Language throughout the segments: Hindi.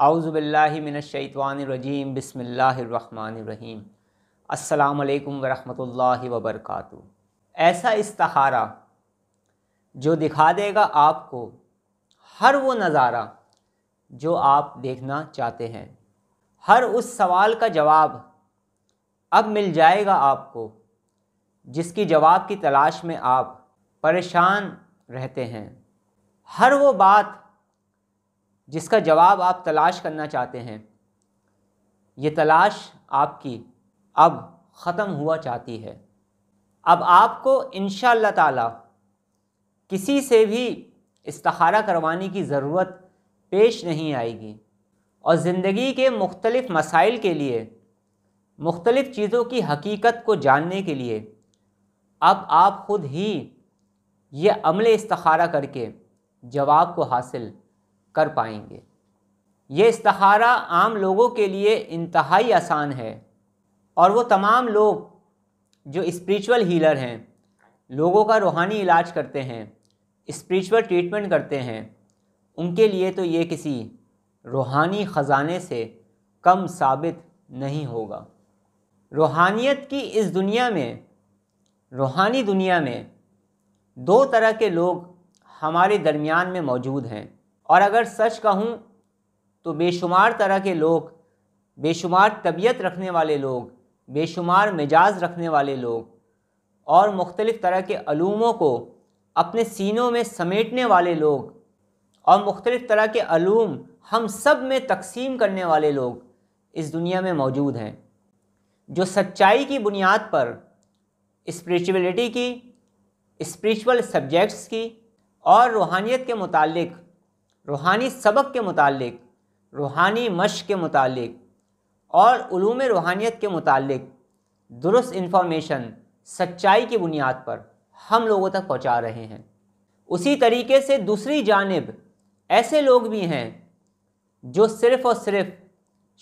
औज़ु बिल्लाहि मिनश्शैतानिर्रजीम बिस्मिल्लाहिर्रहमानिर्रहीम। अस्सलामु अलैकुम वरहमतुल्लाहि वबरकातुहू। ऐसा इस्तिखारा जो दिखा देगा आपको हर वो नज़ारा जो आप देखना चाहते हैं, हर उस सवाल का जवाब अब मिल जाएगा आपको जिसकी जवाब की तलाश में आप परेशान रहते हैं। हर वो बात जिसका जवाब आप तलाश करना चाहते हैं, ये तलाश आपकी अब ख़त्म हुआ चाहती है। अब आपको इंशाअल्लाह ताला किसी से भी इस्तिखारा करवाने की ज़रूरत पेश नहीं आएगी और ज़िंदगी के मुख्तलिफ़ मसाइल के लिए, मुख्तलिफ़ चीज़ों की हकीकत को जानने के लिए अब आप ख़ुद ही ये अमल इस्तिखारा करके जवाब को हासिल कर पाएंगे। ये इस्तिखारा आम लोगों के लिए इंतहाई आसान है और वो तमाम लोग जो स्पिरिचुअल हीलर हैं, लोगों का रूहानी इलाज करते हैं, स्पिरिचुअल ट्रीटमेंट करते हैं, उनके लिए तो ये किसी रूहानी ख़जाने से कम साबित नहीं होगा। रूहानियत की इस दुनिया में, रूहानी दुनिया में दो तरह के लोग हमारे दरमियान में मौजूद हैं और अगर सच कहूँ तो बेशुमार तरह के लोग, बेशुमार तबीयत रखने वाले लोग, बेशुमार मिजाज रखने वाले लोग और मुख्तलिफ़ तरह के अलूमों को अपने सीनों में समेटने वाले लोग और मुख्तलिफ़ तरह के अलूम हम सब में तकसीम करने वाले लोग इस दुनिया में मौजूद हैं, जो सच्चाई की बुनियाद पर स्पिरिचुअलिटी की, स्पिरिचुअल सब्जेक्ट्स की और रूहानियत के मुतालिक, रूहानी सबक के मुतालिक, रूहानी मश्क के मुतालिक और उलूम रूहानियत के मुतालिक दुरुस्त इन्फॉर्मेशन सच्चाई की बुनियाद पर हम लोगों तक पहुंचा रहे हैं। उसी तरीके से दूसरी जानिब ऐसे लोग भी हैं जो सिर्फ़ और सिर्फ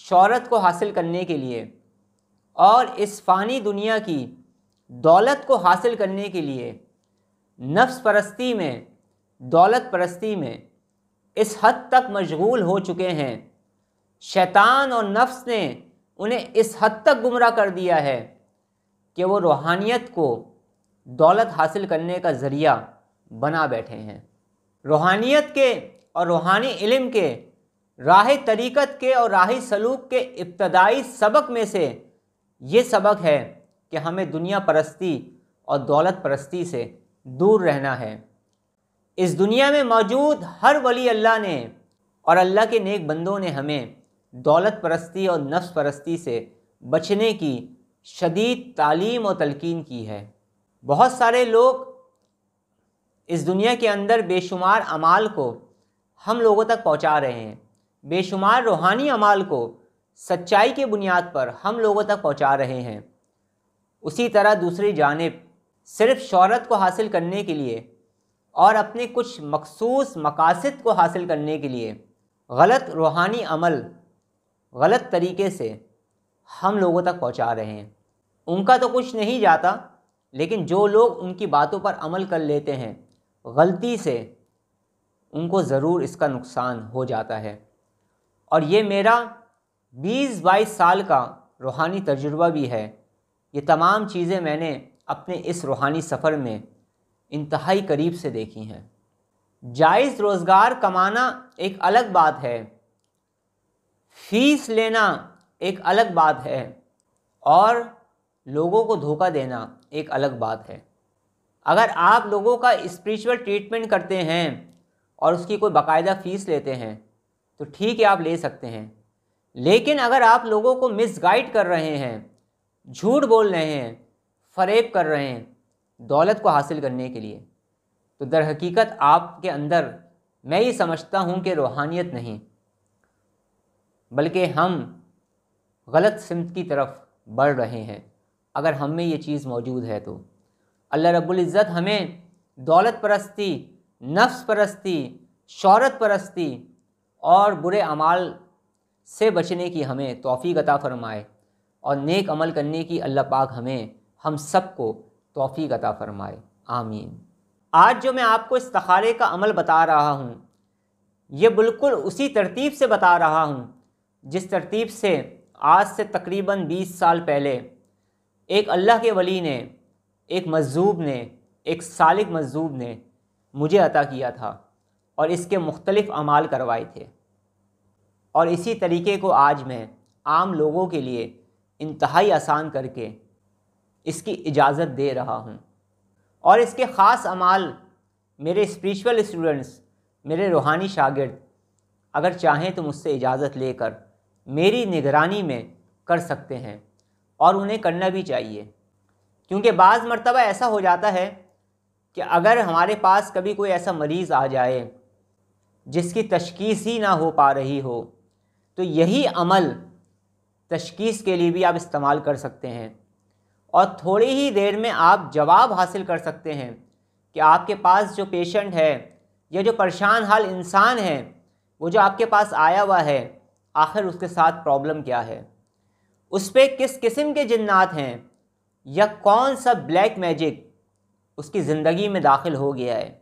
शोहरत को हासिल करने के लिए और इस फ़ानी दुनिया की दौलत को हासिल करने के लिए नफ्स परस्ती में, दौलत परस्ती में इस हद तक मशगूल हो चुके हैं, शैतान और नफ्स ने उन्हें इस हद तक गुमराह कर दिया है कि वो रूहानियत को दौलत हासिल करने का ज़रिया बना बैठे हैं। रूहानियत के और रूहानी इल्म के, राह तरीक़त के और राह सलूक के इब्तदाई सबक में से ये सबक है कि हमें दुनिया परस्ती और दौलत परस्ती से दूर रहना है। इस दुनिया में मौजूद हर वली अल्लाह ने और अल्लाह के नेक बंदों ने हमें दौलत परस्ती और नफ्स परस्ती से बचने की शदीद तालीम और तलकीन की है। बहुत सारे लोग इस दुनिया के अंदर बेशुमार अमाल को हम लोगों तक पहुंचा रहे हैं, बेशुमार रूहानी अमाल को सच्चाई की बुनियाद पर हम लोगों तक पहुंचा रहे हैं। उसी तरह दूसरी जानिब सिर्फ़ शोहरत को हासिल करने के लिए और अपने कुछ मखसूस मकासद को हासिल करने के लिए गलत रूहानी अमल गलत तरीके से हम लोगों तक पहुंचा रहे हैं। उनका तो कुछ नहीं जाता, लेकिन जो लोग उनकी बातों पर अमल कर लेते हैं गलती से, उनको ज़रूर इसका नुकसान हो जाता है। और ये मेरा 20-22 साल का रूहानी तजुर्बा भी है। ये तमाम चीज़ें मैंने अपने इस रूहानी सफ़र में इंतहाई करीब से देखी हैं। जायज़ रोज़गार कमाना एक अलग बात है, फ़ीस लेना एक अलग बात है और लोगों को धोखा देना एक अलग बात है। अगर आप लोगों का स्पिरिचुअल ट्रीटमेंट करते हैं और उसकी कोई बाकायदा फ़ीस लेते हैं तो ठीक है, आप ले सकते हैं। लेकिन अगर आप लोगों को मिसगाइड कर रहे हैं, झूठ बोल रहे हैं, फ़रेब कर रहे हैं दौलत को हासिल करने के लिए, तो दर हकीकत आपके अंदर मैं ये समझता हूँ कि रूहानियत नहीं, बल्कि हम गलत सिमत की तरफ बढ़ रहे हैं। अगर हम में ये चीज़ मौजूद है तो अल्लाह रब्बुल इज़्ज़त हमें दौलत परस्ती, नफ्स परस्ती, शोहरत परस्ती और बुरे अमाल से बचने की हमें तौफ़ीक़ अता फ़रमाए और नेक अमल करने की अल्लाह पाक हमें हम सब को तौफ़ीक़ अता फ़रमाए। आमीन। आज जो मैं आपको इस्तिखारे का अमल बता रहा हूँ, ये बिल्कुल उसी तरतीब से बता रहा हूँ जिस तरतीब से आज से तकरीबन 20 साल पहले एक अल्लाह के वली ने, एक मज़्ज़ूब ने, एक सालिक मज़्ज़ूब ने मुझे अता किया था और इसके मुख्तलिफ़ अमाल करवाए थे। और इसी तरीके को आज मैं आम लोगों के लिए इंतहाई आसान करके इसकी इजाज़त दे रहा हूँ। और इसके ख़ास अमाल मेरे स्पिरिचुअल स्टूडेंट्स, मेरे रूहानी शागिर्द अगर चाहें तो मुझसे इजाज़त लेकर मेरी निगरानी में कर सकते हैं, और उन्हें करना भी चाहिए। क्योंकि बाज़ मर्तबा ऐसा हो जाता है कि अगर हमारे पास कभी कोई ऐसा मरीज़ आ जाए जिसकी तशख़ीस ही ना हो पा रही हो, तो यही अमल तशख़ीस के लिए भी आप इस्तेमाल कर सकते हैं और थोड़ी ही देर में आप जवाब हासिल कर सकते हैं कि आपके पास जो पेशेंट है या जो परेशान हाल इंसान है, वो जो आपके पास आया हुआ है, आखिर उसके साथ प्रॉब्लम क्या है, उस पर किस किस्म के जिन्नात हैं या कौन सा ब्लैक मैजिक उसकी ज़िंदगी में दाखिल हो गया है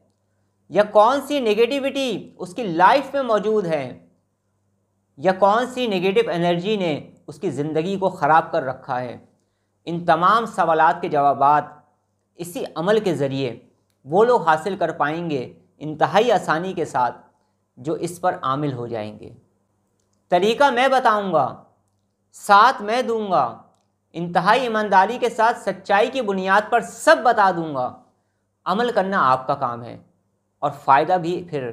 या कौन सी नेगेटिविटी उसकी लाइफ में मौजूद है या कौन सी नेगेटिव एनर्जी ने उसकी ज़िंदगी को ख़राब कर रखा है। इन तमाम सवालात के जवाबात इसी अमल के ज़रिए वो लोग हासिल कर पाएंगे इंतहाई आसानी के साथ जो इस पर आमिल हो जाएंगे। तरीक़ा मैं बताऊंगा, साथ मैं दूंगा, इंतहाई ईमानदारी के साथ सच्चाई की बुनियाद पर सब बता दूंगा। अमल करना आपका काम है और फ़ायदा भी फिर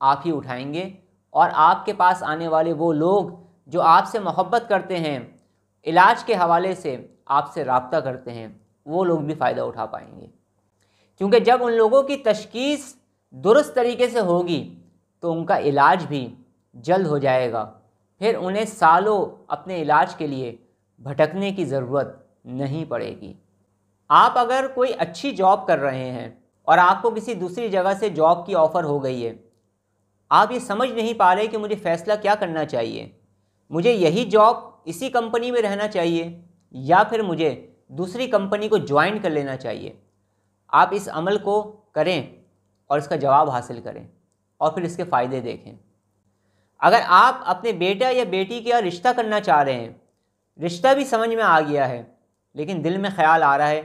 आप ही उठाएंगे, और आपके पास आने वाले वो लोग जो आपसे मोहब्बत करते हैं, इलाज के हवाले से आपसे रब्ता करते हैं, वो लोग भी फ़ायदा उठा पाएंगे। क्योंकि जब उन लोगों की तशख़ीस दुरुस्त तरीके से होगी तो उनका इलाज भी जल्द हो जाएगा, फिर उन्हें सालों अपने इलाज के लिए भटकने की ज़रूरत नहीं पड़ेगी। आप अगर कोई अच्छी जॉब कर रहे हैं और आपको किसी दूसरी जगह से जॉब की ऑफ़र हो गई है, आप ये समझ नहीं पा रहे कि मुझे फ़ैसला क्या करना चाहिए, मुझे यही जॉब इसी कंपनी में रहना चाहिए या फिर मुझे दूसरी कंपनी को ज्वाइन कर लेना चाहिए। आप इस अमल को करें और इसका जवाब हासिल करें और फिर इसके फ़ायदे देखें। अगर आप अपने बेटा या बेटी का रिश्ता करना चाह रहे हैं, रिश्ता भी समझ में आ गया है, लेकिन दिल में ख़्याल आ रहा है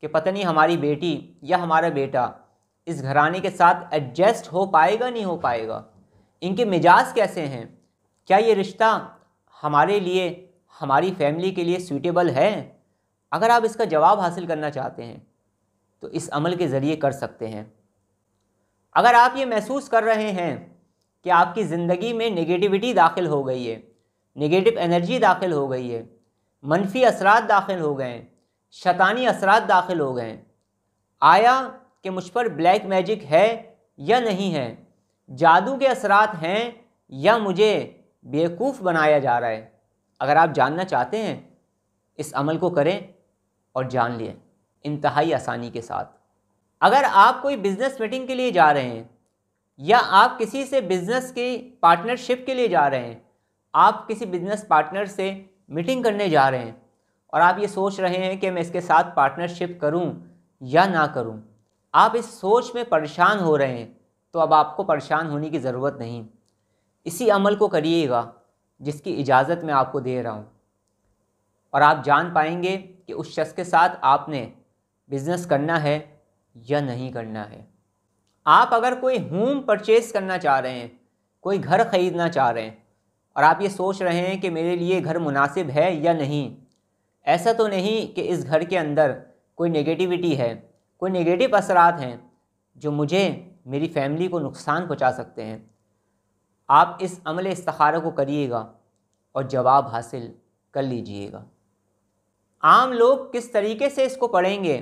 कि पता नहीं हमारी बेटी या हमारा बेटा इस घराने के साथ एडजस्ट हो पाएगा नहीं हो पाएगा, इनके मिजाज कैसे हैं, क्या ये रिश्ता हमारे लिए, हमारी फैमिली के लिए सूटेबल है। अगर आप इसका जवाब हासिल करना चाहते हैं तो इस अमल के ज़रिए कर सकते हैं। अगर आप ये महसूस कर रहे हैं कि आपकी ज़िंदगी में नेगेटिविटी दाखिल हो गई है, नेगेटिव एनर्जी दाखिल हो गई है, मनफी असरात दाखिल हो गए हैं, शैतानी असरात दाखिल हो गए हैं, आया कि मुझ पर ब्लैक मैजिक है या नहीं है, जादू के असरात हैं या मुझे बेवकूफ़ बनाया जा रहा है, अगर आप जानना चाहते हैं इस अमल को करें और जान लें इंतहाई आसानी के साथ। अगर आप कोई बिज़नेस मीटिंग के लिए जा रहे हैं या आप किसी से बिज़नेस की पार्टनरशिप के लिए जा रहे हैं, आप किसी बिज़नेस पार्टनर से मीटिंग करने जा रहे हैं और आप ये सोच रहे हैं कि मैं इसके साथ पार्टनरशिप करूं या ना करूं, आप इस सोच में परेशान हो रहे हैं, तो अब आपको परेशान होने की ज़रूरत नहीं। इसी अमल को करिएगा जिसकी इजाज़त मैं आपको दे रहा हूं, और आप जान पाएंगे कि उस शख्स के साथ आपने बिज़नेस करना है या नहीं करना है। आप अगर कोई होम परचेज़ करना चाह रहे हैं, कोई घर ख़रीदना चाह रहे हैं और आप ये सोच रहे हैं कि मेरे लिए घर मुनासिब है या नहीं, ऐसा तो नहीं कि इस घर के अंदर कोई नेगेटिविटी है, कोई नेगेटिव असरात हैं जो मुझे, मेरी फैमिली को नुकसान पहुंचा सकते हैं। आप इस अमल इस्तिखारा को करिएगा और जवाब हासिल कर लीजिएगा। आम लोग किस तरीके से इसको पढ़ेंगे,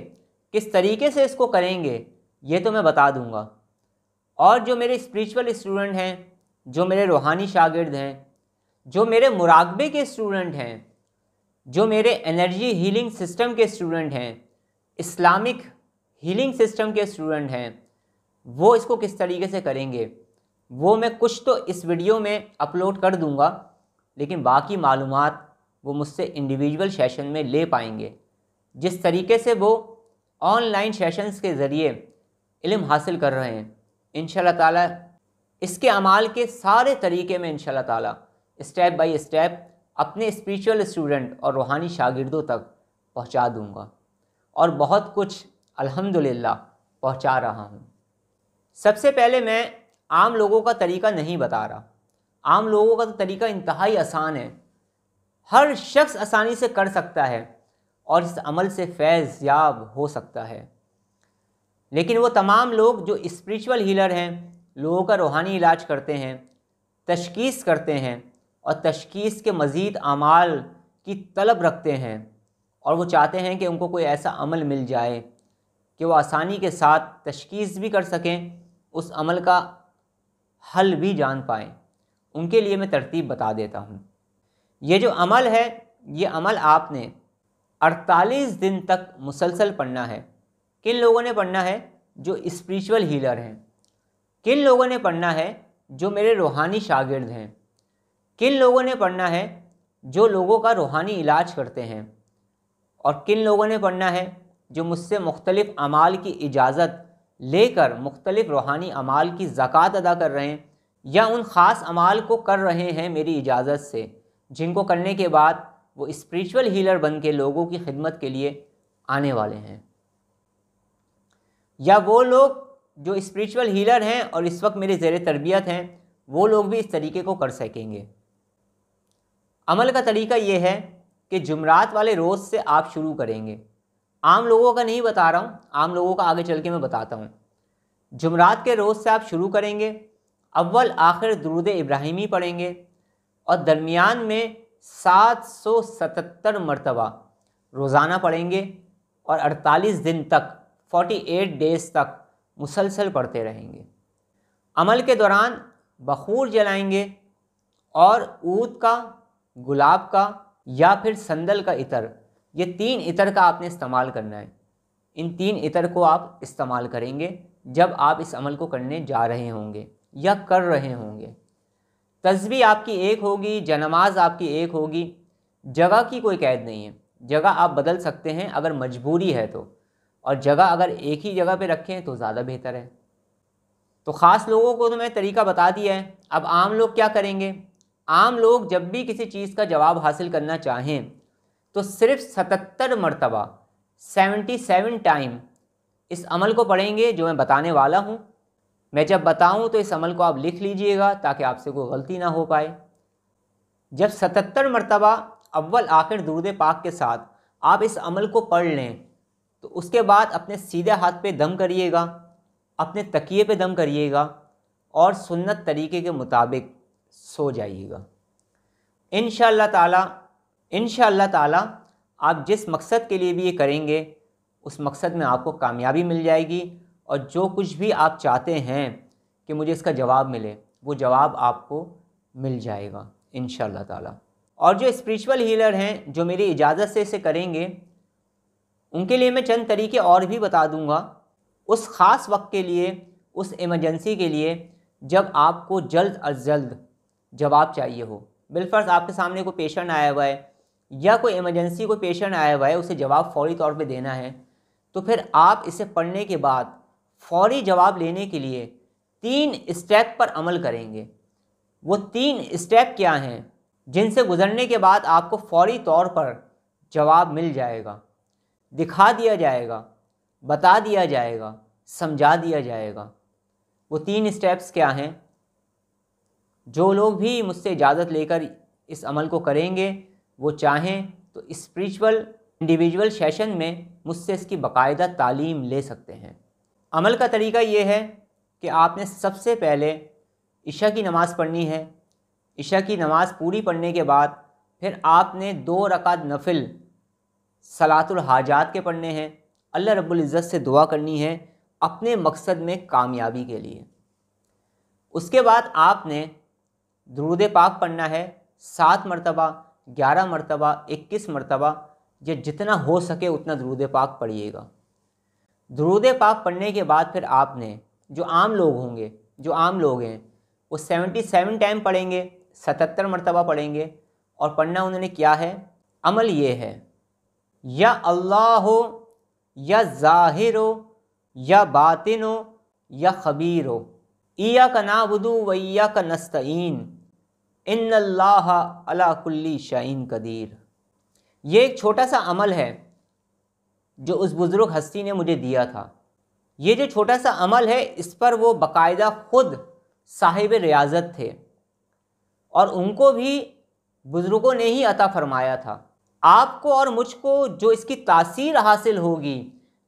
किस तरीके से इसको करेंगे, ये तो मैं बता दूंगा। और जो मेरे स्पिरिचुअल स्टूडेंट हैं, जो मेरे रूहानी शागिर्द हैं, जो मेरे मुराकबे के स्टूडेंट हैं, जो मेरे एनर्जी हीलिंग सिस्टम के स्टूडेंट हैं, इस्लामिक हीलिंग सिस्टम के स्टूडेंट हैं, वो इसको किस तरीके से करेंगे वो मैं कुछ तो इस वीडियो में अपलोड कर दूंगा, लेकिन बाकी मालूमात वो मुझसे इंडिविजुअल सेशन में ले पाएंगे। जिस तरीके से वो ऑनलाइन सेशंस के ज़रिए इल्म हासिल कर रहे हैं, इंशाअल्लाह ताला इसके अमाल के सारे तरीके में इंशाल्लाह ताला स्टेप बाय स्टेप अपने स्पिरिचुअल स्टूडेंट और रूहानी शागिर्दों तक पहुंचा दूंगा और बहुत कुछ अल्हम्दुलिल्लाह पहुंचा रहा हूं। सबसे पहले मैं आम लोगों का तरीका नहीं बता रहा। आम लोगों का तो तरीका इंतहाई आसान है, हर शख्स आसानी से कर सकता है और इस अमल से फैज़ याब हो सकता है। लेकिन वो तमाम लोग जो स्पिरिचुअल हीलर हैं, लोगों का रूहानी इलाज करते हैं, तशखीस करते हैं और तशखीस के मज़ीद अमाल की तलब रखते हैं और वो चाहते हैं कि उनको कोई ऐसा अमल मिल जाए कि वो आसानी के साथ तशखीस भी कर सकें, उस अमल का हल भी जान पाएँ, उनके लिए मैं तरतीब बता देता हूँ। ये जो अमल है, ये अमल आपने 48 दिन तक मुसलसल पढ़ना है। किन लोगों ने पढ़ना है? जो स्पिरिचुअल हीलर हैं। किन लोगों ने पढ़ना है? जो मेरे रूहानी शागिर्द हैं। किन लोगों ने पढ़ना है? जो लोगों का रूहानी इलाज करते हैं। और किन लोगों ने पढ़ना है? जो मुझसे मुख्तलिफ़ अमाल की इजाज़त लेकर मुख्तलिफ़ रूहानी अमाल की ज़कात अदा कर रहे हैं या उन ख़ास अमाल को कर रहे हैं मेरी इजाज़त से, जिनको करने के बाद वो स्पिरिचुअल हीलर बन के लोगों की खिदमत के लिए आने वाले हैं। या वो लोग जो स्पिरिचुअल हीलर हैं और इस वक्त मेरे ज़ेरे तरबियत हैं, वो लोग भी इस तरीके को कर सकेंगे। अमल का तरीका ये है कि जुमरात वाले रोज़ से आप शुरू करेंगे। आम लोगों का नहीं बता रहा हूँ, आम लोगों का आगे चल के मैं बताता हूँ। जुमरात के रोज़ से आप शुरू करेंगे, अव्वल आखिर दुरूद इब्राहिमी पढ़ेंगे और दरमियान में 777 मरतबा रोज़ाना पढ़ेंगे और 48 दिन तक 48 डेज़ तक मुसलसल पढ़ते रहेंगे। अमल के दौरान बखूर जलाएंगे और ऊद का, गुलाब का या फिर संदल का इतर, ये 3 इतर का आपने इस्तेमाल करना है। इन 3 इतर को आप इस्तेमाल करेंगे जब आप इस अमल को करने जा रहे होंगे या कर रहे होंगे। तस्बीह आपकी एक होगी, जनमाज आपकी एक होगी। जगह की कोई कैद नहीं है, जगह आप बदल सकते हैं अगर मजबूरी है तो, और जगह अगर एक ही जगह पे रखें तो ज़्यादा बेहतर है। तो ख़ास लोगों को तो मैं तरीका बता दिया है। अब आम लोग क्या करेंगे? आम लोग जब भी किसी चीज़ का जवाब हासिल करना चाहें तो सिर्फ 77 मरतबा 77 टाइम इस अमल को पढ़ेंगे जो मैं बताने वाला हूँ। मैं जब बताऊँ तो इस अमल को आप लिख लीजिएगा ताकि आपसे कोई गलती ना हो पाए। जब 77 मरतबा अव्वल आखिर दुरूद पाक के साथ आप इस अमल को पढ़ लें तो उसके बाद अपने सीधे हाथ पे दम करिएगा, अपने तकिए पे दम करिएगा और सुन्नत तरीके के मुताबिक सो जाइएगा। इंशाअल्लाह ताला आप जिस मकसद के लिए भी ये करेंगे उस मकसद में आपको कामयाबी मिल जाएगी और जो कुछ भी आप चाहते हैं कि मुझे इसका जवाब मिले, वो जवाब आपको मिल जाएगा इंशाअल्लाह ताला। और जो स्पिरिचुअल हीलर हैं जो मेरी इजाज़त से इसे करेंगे, उनके लिए मैं चंद तरीके और भी बता दूंगा। उस ख़ास वक्त के लिए, उस इमरजेंसी के लिए जब आपको जल्द अज जल्द जवाब चाहिए हो। बिलफर्ज आपके सामने कोई पेशेंट आया हुआ है या कोई इमरजेंसी कोई पेशेंट आया हुआ है, उसे जवाब फ़ौरी तौर पे देना है, तो फिर आप इसे पढ़ने के बाद फ़ौरी जवाब लेने के लिए 3 स्टेप पर अमल करेंगे। वो 3 स्टेप क्या हैं जिनसे गुज़रने के बाद आपको फ़ौरी तौर पर जवाब मिल जाएगा, दिखा दिया जाएगा, बता दिया जाएगा, समझा दिया जाएगा। वो 3 स्टेप्स क्या हैं? जो लोग भी मुझसे इजाज़त लेकर इस अमल को करेंगे, वो चाहें तो स्पिरिचुअल इंडिविजुअल सेशन में मुझसे इसकी बाकायदा तालीम ले सकते हैं। अमल का तरीका ये है कि आपने सबसे पहले इशा की नमाज़ पढ़नी है। इशा की नमाज़ पूरी पढ़ने के बाद फिर आपने 2 रकात नफिल सलातुल हाजात के पढ़ने हैं। अल्लाह रब्बुल इज़्ज़त से दुआ करनी है अपने मकसद में कामयाबी के लिए। उसके बाद आपने दुरूद पाक पढ़ना है 7 मरतबा, 11 मरतबा, 21 मरतबा, या जितना हो सके उतना दुरूद पाक पढ़िएगा। दुरूद पाक पढ़ने के बाद फिर आपने, जो आम लोग होंगे, जो आम लोग हैं, वो 77 टाइम पढ़ेंगे, 77 मरतबा पढ़ेंगे। और पढ़ना उन्होंने क्या है? अमल ये है, या अल्लाह हो, या ज़ाहिर हो, या बातिन हो, या ख़बीर हो। इय्याका नअबुदु व इय्याका नस्तईन इन्नल्लाहा अला कुल्ली शैइन कदीर। ये एक छोटा सा अमल है जो उस बुज़ुर्ग हस्ती ने मुझे दिया था। ये जो छोटा सा अमल है, इस पर वो बाकायदा ख़ुद साहिब रियाज़त थे और उनको भी बुज़ुर्गों ने ही अता फ़रमाया था। आपको और मुझको जो इसकी तासीर हासिल होगी,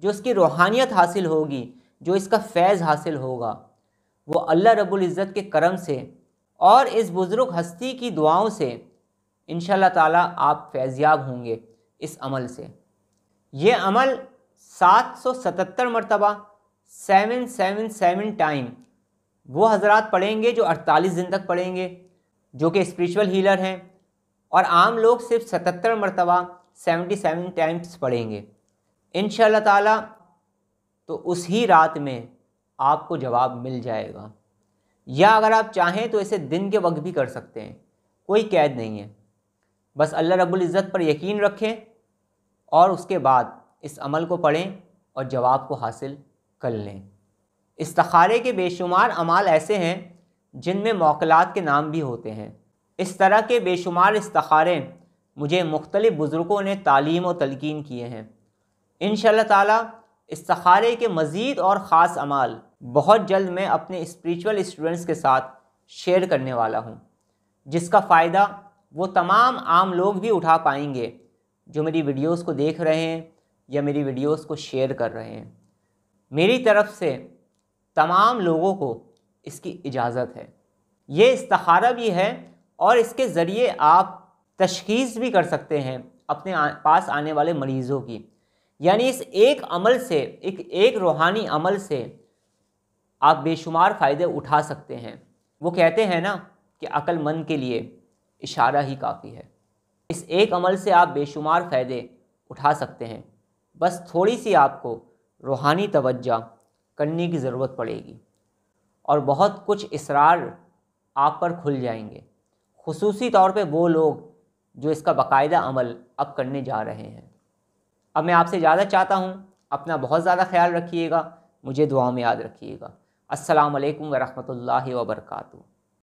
जो इसकी रूहानियत हासिल होगी, जो इसका फैज़ हासिल होगा, वो अल्लाह रब्बुल इज़्ज़त के करम से और इस बुज़ुर्ग हस्ती की दुआओं से इंशाअल्लाह ताला आप फैज़याब होंगे इस अमल से। ये अमल 777 मरतबा 777 टाइम वो हज़रात पढ़ेंगे जो 48 दिन तक पढ़ेंगे, जो कि स्पिरिचुअल हीलर हैं, और आम लोग सिर्फ 77 मरतबा 77 टाइम्स पढ़ेंगे इंशाअल्लाह ताला। तो उस ही रात में आपको जवाब मिल जाएगा, या अगर आप चाहें तो इसे दिन के वक्त भी कर सकते हैं, कोई कैद नहीं है। बस अल्लाह रब्बुल इज़्ज़त पर यकीन रखें और उसके बाद इस अमल को पढ़ें और जवाब को हासिल कर लें। इस्तिखारे के बेशुमार अमाल ऐसे हैं जिनमें मौक़लात के नाम भी होते हैं। इस तरह के बेशुमार इस्तिखारे मुझे मुख्तलिफ़ बुज़ुर्गों ने तालीम और तलकीन किए हैं। इंशाअल्लाह ताला इस्तिखारे के मज़ीद और ख़ास अमाल बहुत जल्द मैं अपने स्पिरिचुअल स्टूडेंट्स के साथ शेयर करने वाला हूँ, जिसका फ़ायदा वो तमाम आम लोग भी उठा पाएंगे जो मेरी वीडियोस को देख रहे हैं या मेरी वीडियोस को शेयर कर रहे हैं। मेरी तरफ़ से तमाम लोगों को इसकी इजाज़त है। ये इस्तिखारा भी है और इसके ज़रिए आप तशख़ीस भी कर सकते हैं अपने पास आने वाले मरीज़ों की। यानी इस एक अमल से, एक रूहानी अमल से आप बेशुमार फ़ायदे उठा सकते हैं। वो कहते हैं ना कि अक्लमंद के लिए इशारा ही काफ़ी है। इस एक अमल से आप बेशुमार फ़ायदे उठा सकते हैं, बस थोड़ी सी आपको रूहानी तवज्जो करने की ज़रूरत पड़ेगी और बहुत कुछ इसरार आप पर खुल जाएंगे, खुसूसी तौर पे वो लोग जो इसका बाकायदा अमल अब करने जा रहे हैं। अब मैं आपसे ज़्यादा चाहता हूँ, अपना बहुत ज़्यादा ख्याल रखिएगा, मुझे दुआओं में याद रखिएगा। अस्सलामु अलैकुम व रहमतुल्लाहि व बरकातुहू।